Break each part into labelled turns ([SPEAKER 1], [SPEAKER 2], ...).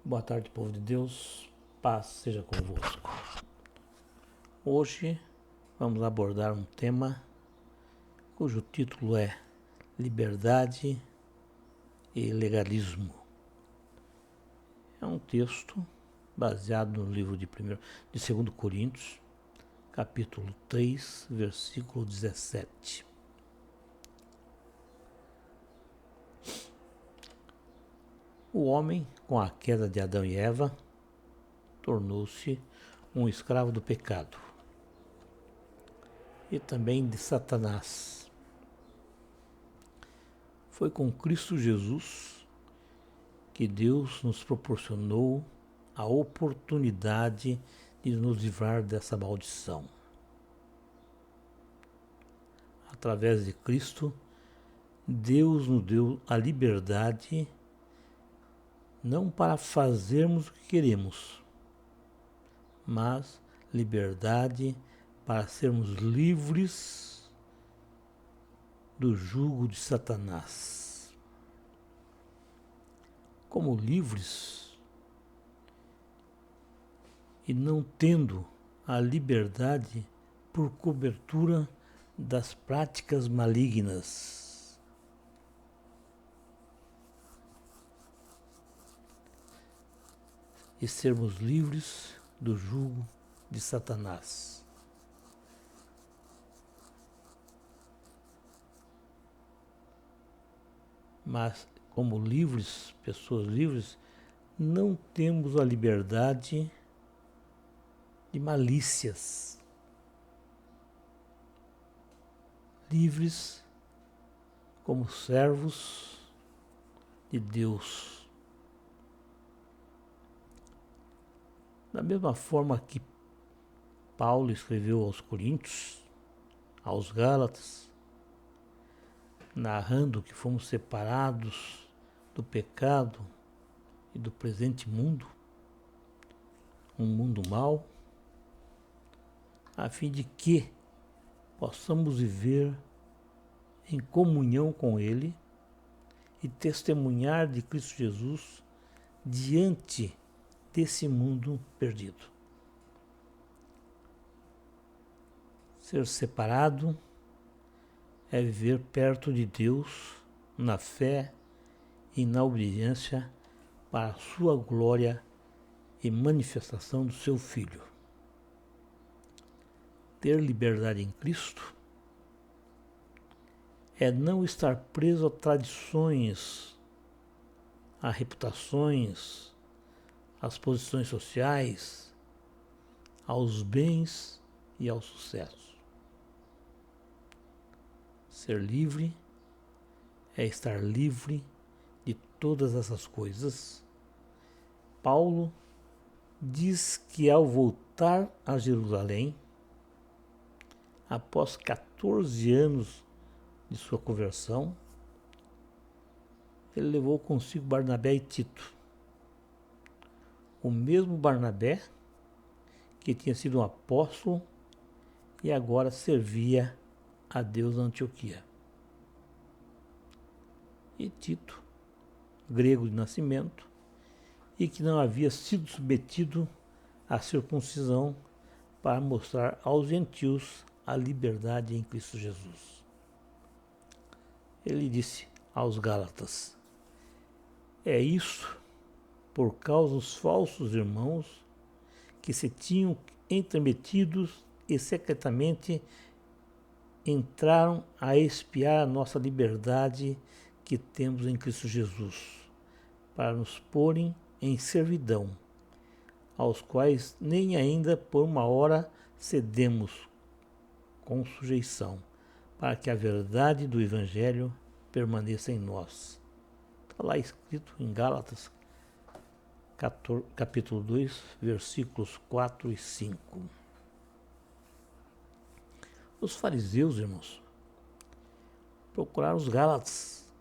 [SPEAKER 1] Boa tarde, povo de Deus, paz seja convosco. Hoje vamos abordar um tema cujo título é Liberdade e Legalismo. É um texto baseado no livro de 2 Coríntios, capítulo 3, versículo 17. O homem, com a queda de Adão e Eva, tornou-se um escravo do pecado e também de Satanás. Foi com Cristo Jesus que Deus nos proporcionou a oportunidade de nos livrar dessa maldição. Através de Cristo, Deus nos deu a liberdade não para fazermos o que queremos, mas liberdade para sermos livres do jugo de Satanás. Como livres e não tendo a liberdade por cobertura das práticas malignas. E sermos livres do jugo de Satanás. Mas, como livres, pessoas livres, não temos a liberdade de malícias. Livres como servos de Deus. Da mesma forma que Paulo escreveu aos Coríntios, aos Gálatas, narrando que fomos separados do pecado e do presente mundo, um mundo mau, a fim de que possamos viver em comunhão com Ele e testemunhar de Cristo Jesus diante desse mundo perdido. Ser separado é viver perto de Deus na fé e na obediência para a sua glória e manifestação do seu Filho. Ter liberdade em Cristo é não estar preso a tradições, a reputações, às posições sociais, aos bens e ao sucesso. Ser livre é estar livre de todas essas coisas. Paulo diz que ao voltar a Jerusalém, após 14 anos de sua conversão, ele levou consigo Barnabé e Tito. O mesmo Barnabé que tinha sido um apóstolo e agora servia a Deus na Antioquia. E Tito, grego de nascimento, e que não havia sido submetido à circuncisão para mostrar aos gentios a liberdade em Cristo Jesus. Ele disse aos Gálatas: é isso, por causa dos falsos irmãos que se tinham entremetidos e secretamente entraram a espiar a nossa liberdade que temos em Cristo Jesus, para nos porem em servidão, aos quais nem ainda por uma hora cedemos com sujeição, para que a verdade do Evangelho permaneça em nós. Está lá escrito em Gálatas, capítulo 2, versículos 4 e 5. Os fariseus, irmãos, procuraram os Gálatas,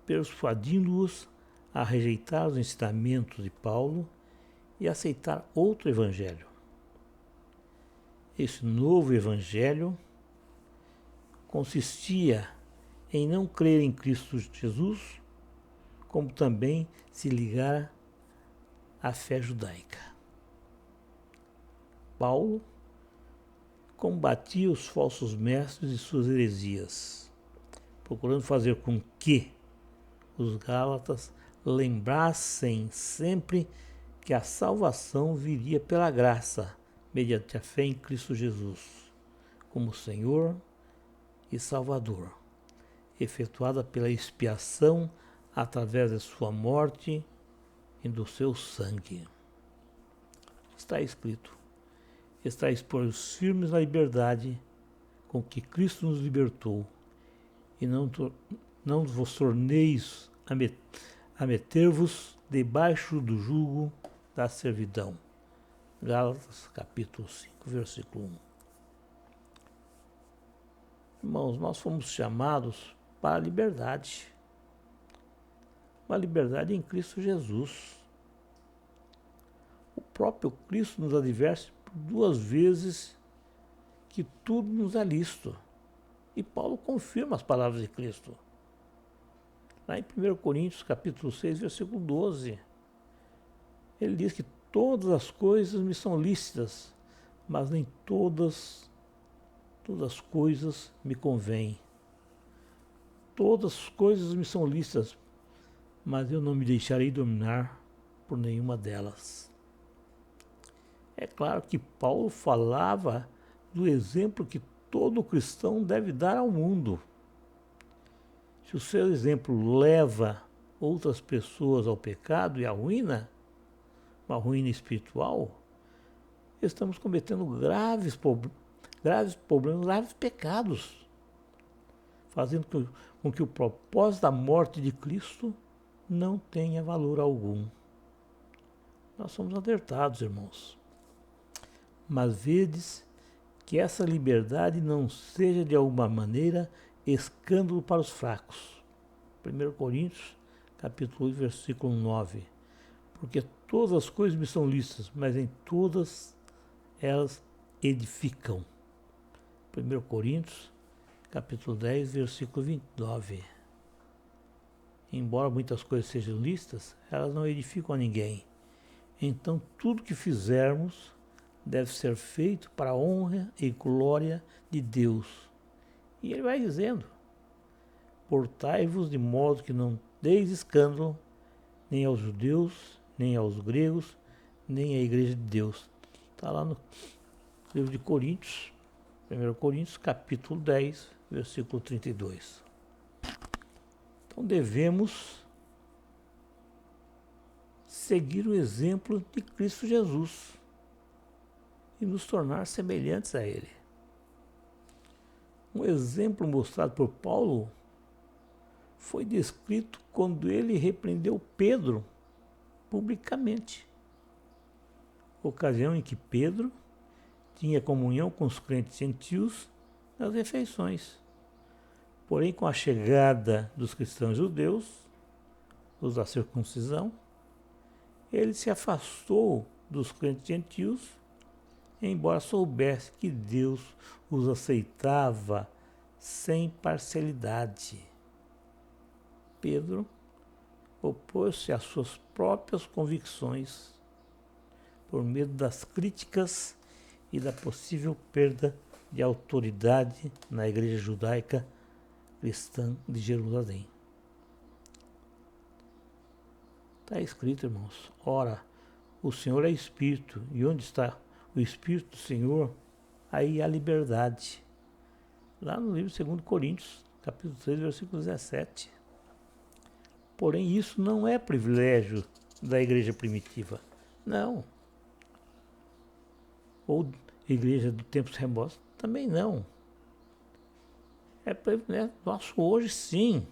[SPEAKER 1] persuadindo-os a rejeitar os ensinamentos de Paulo e aceitar outro evangelho. Esse novo evangelho consistia em não crer em Cristo Jesus, como também se ligar a fé judaica. Paulo combatia os falsos mestres e suas heresias, procurando fazer com que os Gálatas lembrassem sempre que a salvação viria pela graça, mediante a fé em Cristo Jesus, como Senhor e Salvador, efetuada pela expiação através de sua morte e do seu sangue. Está escrito: estáis, pois, firmes na liberdade com que Cristo nos libertou, e não vos torneis a meter-vos debaixo do jugo da servidão. Gálatas capítulo 5, versículo 1. Irmãos, nós fomos chamados para a liberdade. Uma liberdade em Cristo Jesus. O próprio Cristo nos adverte por 2 vezes que tudo nos é lícito. E Paulo confirma as palavras de Cristo. Lá em 1 Coríntios capítulo 6, versículo 12. Ele diz que todas as coisas me são lícitas, mas nem todas as coisas me convêm. Todas as coisas me são lícitas, mas eu não me deixarei dominar por nenhuma delas. É claro que Paulo falava do exemplo que todo cristão deve dar ao mundo. Se o seu exemplo leva outras pessoas ao pecado e à ruína, uma ruína espiritual, estamos cometendo graves problemas, graves pecados, fazendo com que o propósito da morte de Cristo não tenha valor algum. Nós somos alertados, irmãos. Mas vedes que essa liberdade não seja de alguma maneira escândalo para os fracos. 1 Coríntios, capítulo 8, versículo 9. Porque todas as coisas me são lícitas, mas em todas elas edificam. 1 Coríntios, capítulo 10, versículo 29. Embora muitas coisas sejam lícitas, elas não edificam a ninguém. Então, tudo que fizermos deve ser feito para a honra e glória de Deus. E ele vai dizendo: portai-vos de modo que não deis escândalo nem aos judeus, nem aos gregos, nem à igreja de Deus. Está lá no livro de Coríntios, 1 Coríntios, capítulo 10, versículo 32. Então devemos seguir o exemplo de Cristo Jesus e nos tornar semelhantes a Ele. Um exemplo mostrado por Paulo foi descrito quando ele repreendeu Pedro publicamente. Ocasião em que Pedro tinha comunhão com os crentes gentios nas refeições. Porém, com a chegada dos cristãos judeus, os da circuncisão, ele se afastou dos crentes gentios, embora soubesse que Deus os aceitava sem parcialidade. Pedro opôs-se às suas próprias convicções por medo das críticas e da possível perda de autoridade na igreja judaica cristã de Jerusalém. Está escrito, irmãos: ora, o Senhor é Espírito, e onde está o Espírito do Senhor, aí há liberdade. Lá no livro de 2 Coríntios, capítulo 3, versículo 17. Porém, isso não é privilégio da igreja primitiva. Não. Ou igreja do tempos remotos, também não. É privilégio nosso hoje, sim.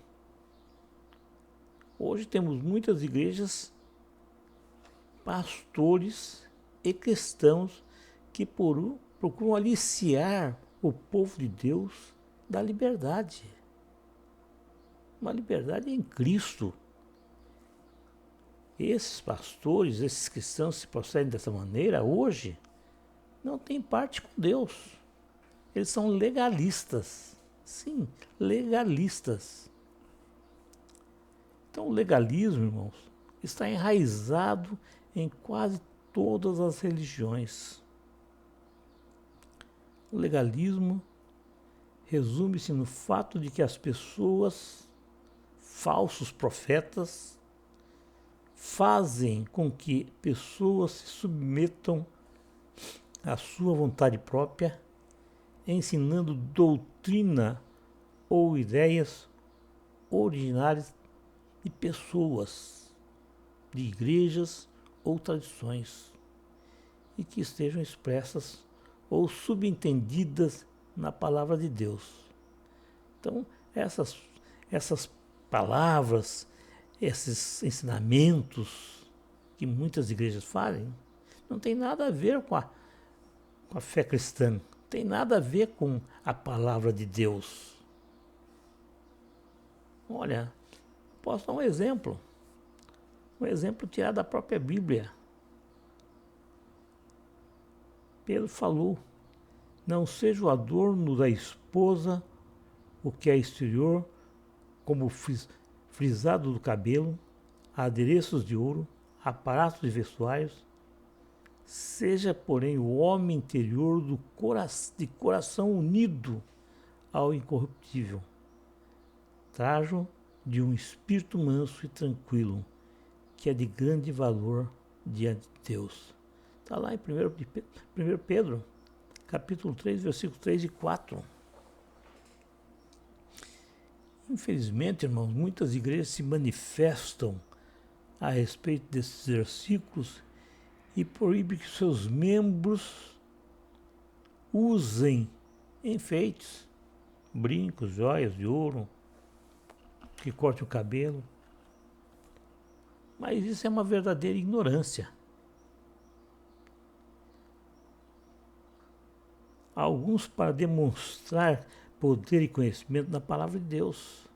[SPEAKER 1] Hoje temos muitas igrejas, pastores e cristãos que procuram aliciar o povo de Deus da liberdade. Uma liberdade em Cristo. Esses pastores, esses cristãos que se procedem dessa maneira hoje, não têm parte com Deus. Eles são legalistas. Sim, legalistas. Então o legalismo, irmãos, está enraizado em quase todas as religiões. O legalismo resume-se no fato de que as pessoas, falsos profetas, fazem com que pessoas se submetam à sua vontade própria, ensinando doutrina ou ideias originárias de pessoas, de igrejas ou tradições, e que estejam expressas ou subentendidas na palavra de Deus. Então, essas palavras, esses ensinamentos que muitas igrejas fazem, não tem nada a ver com a fé cristã, não tem nada a ver com a palavra de Deus. Olha, posso dar um exemplo tirado da própria Bíblia. Pedro falou: não seja o adorno da esposa o que é exterior, como frisado do cabelo, adereços de ouro, aparatos de vestuários. Seja, porém, o homem interior de coração unido ao incorruptível, trajo de um espírito manso e tranquilo, que é de grande valor diante de Deus. Está lá em 1 Pedro, capítulo 3, versículos 3 e 4. Infelizmente, irmãos, muitas igrejas se manifestam a respeito desses versículos e proíbem que seus membros usem enfeites, brincos, joias de ouro, que corte o cabelo. Mas isso é uma verdadeira ignorância. Alguns para demonstrar poder e conhecimento na palavra de Deus.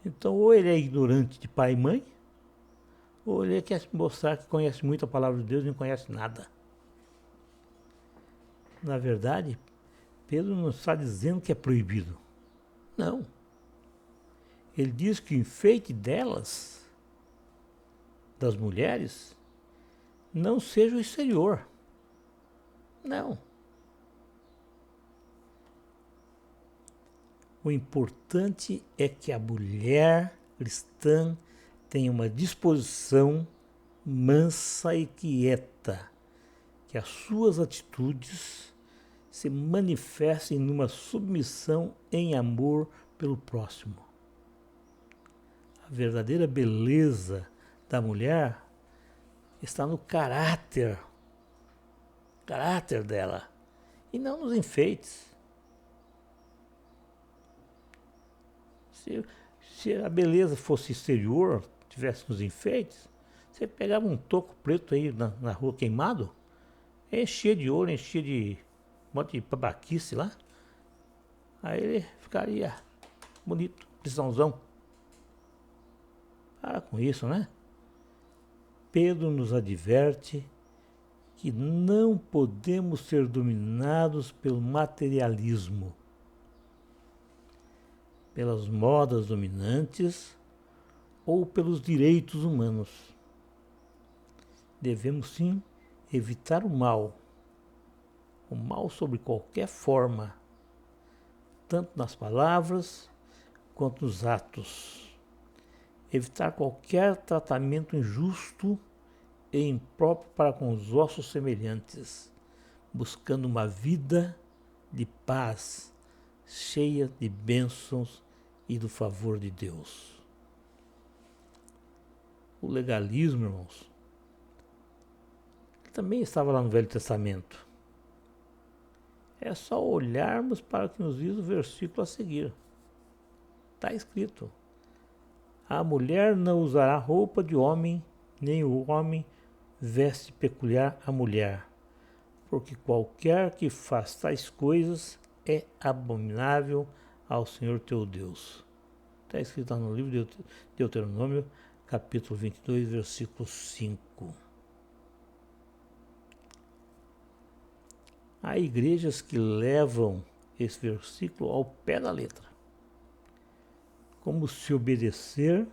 [SPEAKER 1] Então, ou ele é ignorante de pai e mãe, ou ele quer mostrar que conhece muito a palavra de Deus e não conhece nada. Na verdade, Pedro não está dizendo que é proibido. Não. Ele diz que o enfeite delas, das mulheres, não seja o exterior. Não. O importante é que a mulher cristã tenha uma disposição mansa e quieta, que as suas atitudes se manifestem numa submissão em amor pelo próximo. A verdadeira beleza da mulher está no caráter dela, e não nos enfeites. Se a beleza fosse exterior, tivesse nos enfeites, você pegava um toco preto aí na rua queimado, enchia de ouro, enchia de um monte de babaquice lá, aí ele ficaria bonito, cristãozão. Para com isso, né? Pedro nos adverte que não podemos ser dominados pelo materialismo, pelas modas dominantes ou pelos direitos humanos. Devemos sim evitar o mal sob qualquer forma, tanto nas palavras quanto nos atos. Evitar qualquer tratamento injusto e impróprio para com os vossos semelhantes, buscando uma vida de paz, cheia de bênçãos e do favor de Deus. O legalismo, irmãos, também estava lá no Velho Testamento. É só olharmos para o que nos diz o versículo a seguir. Está escrito: a mulher não usará roupa de homem, nem o homem veste peculiar à mulher, porque qualquer que faz tais coisas é abominável ao Senhor teu Deus. Está escrito lá no livro de Deuteronômio, capítulo 22, versículo 5. Há igrejas que levam esse versículo ao pé da letra, como se obedecer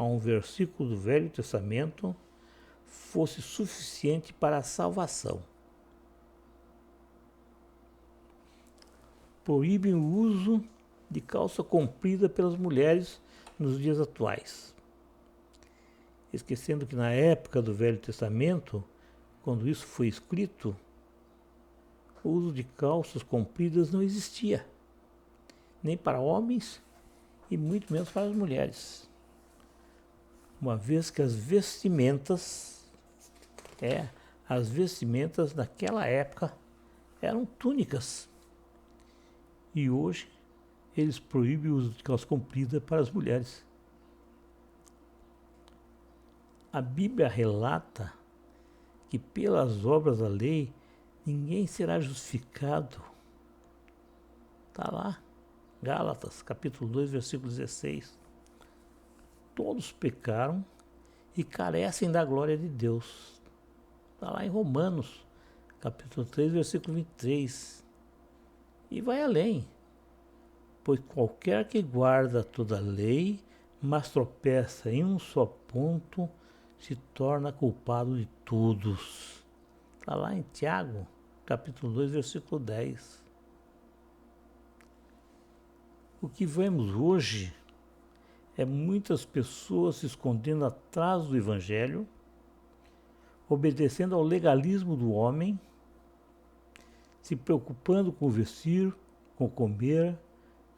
[SPEAKER 1] a um versículo do Velho Testamento fosse suficiente para a salvação. Proíbem o uso de calça comprida pelas mulheres nos dias atuais, esquecendo que na época do Velho Testamento, quando isso foi escrito, o uso de calças compridas não existia, nem para homens e muito menos para as mulheres, uma vez que as vestimentas naquela época eram túnicas, e hoje eles proíbem o uso de calça comprida para as mulheres. A Bíblia relata que pelas obras da lei ninguém será justificado. Está lá, Gálatas, capítulo 2, versículo 16. Todos pecaram e carecem da glória de Deus. Está lá em Romanos, capítulo 3, versículo 23. E vai além. Pois qualquer que guarda toda a lei, mas tropeça em um só ponto, se torna culpado de todos. Está lá em Tiago, capítulo 2, versículo 10. O que vemos hoje é muitas pessoas se escondendo atrás do Evangelho, obedecendo ao legalismo do homem, se preocupando com o vestir, com o comer,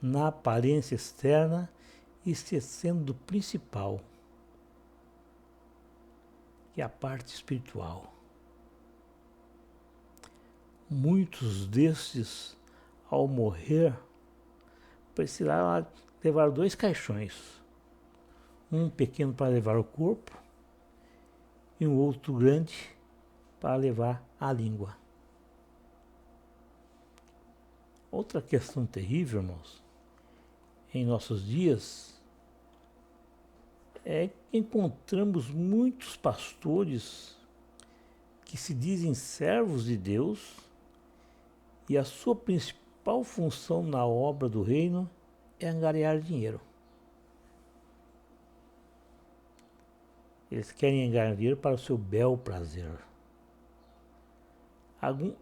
[SPEAKER 1] na aparência externa e esquecendo do principal, que é a parte espiritual. Muitos destes, ao morrer, precisaram levar 2 caixões, um pequeno para levar o corpo e um outro grande para levar a língua. Outra questão terrível, irmãos, em nossos dias, é que encontramos muitos pastores que se dizem servos de Deus e a sua principal função na obra do reino é angariar dinheiro. Eles querem angariar dinheiro para o seu bel prazer.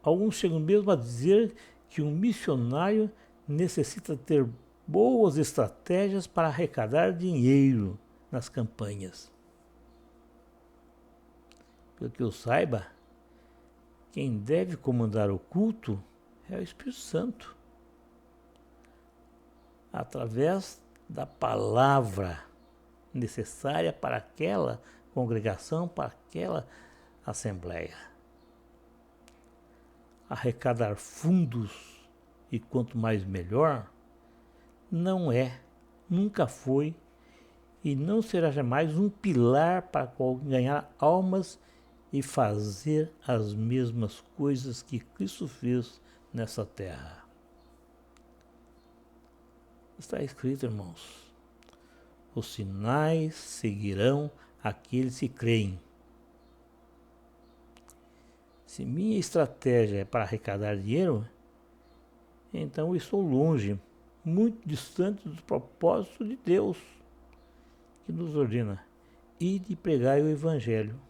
[SPEAKER 1] Alguns chegam mesmo a dizer que um missionário necessita ter boas estratégias para arrecadar dinheiro nas campanhas. Pelo que eu saiba, quem deve comandar o culto é o Espírito Santo, através da palavra necessária para aquela congregação, para aquela assembleia. Arrecadar fundos, e quanto mais melhor, não é, nunca foi e não será jamais um pilar para ganhar almas e fazer as mesmas coisas que Cristo fez nessa terra. Está escrito, irmãos, os sinais seguirão aqueles que creem. Se minha estratégia é para arrecadar dinheiro, então eu estou longe, muito distante do propósito de Deus, que nos ordena ir e pregar o Evangelho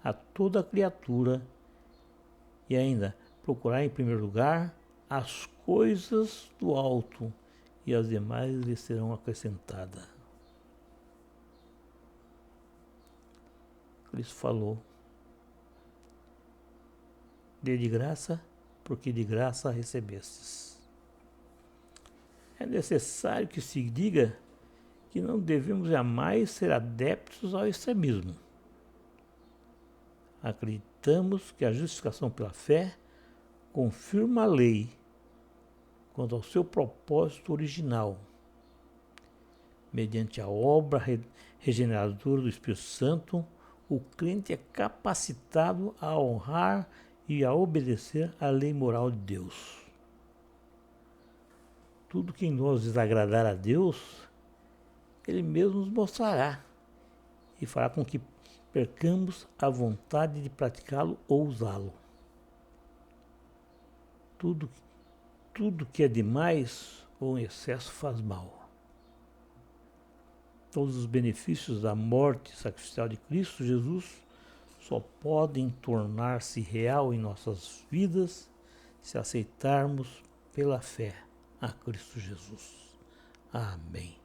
[SPEAKER 1] a toda criatura e ainda procurar em primeiro lugar as coisas do alto e as demais lhe serão acrescentadas. Cristo falou: dê de graça, porque de graça recebestes. É necessário que se diga que não devemos jamais ser adeptos ao extremismo. Acreditamos que a justificação pela fé confirma a lei quanto ao seu propósito original, mediante a obra regeneradora do Espírito Santo. O crente é capacitado a honrar e a obedecer à lei moral de Deus. Tudo que em nós desagradar a Deus, Ele mesmo nos mostrará e fará com que percamos a vontade de praticá-lo ou usá-lo. Tudo que é demais ou em excesso faz mal. Todos os benefícios da morte sacrificial de Cristo Jesus só podem tornar-se real em nossas vidas se aceitarmos pela fé a Cristo Jesus. Amém.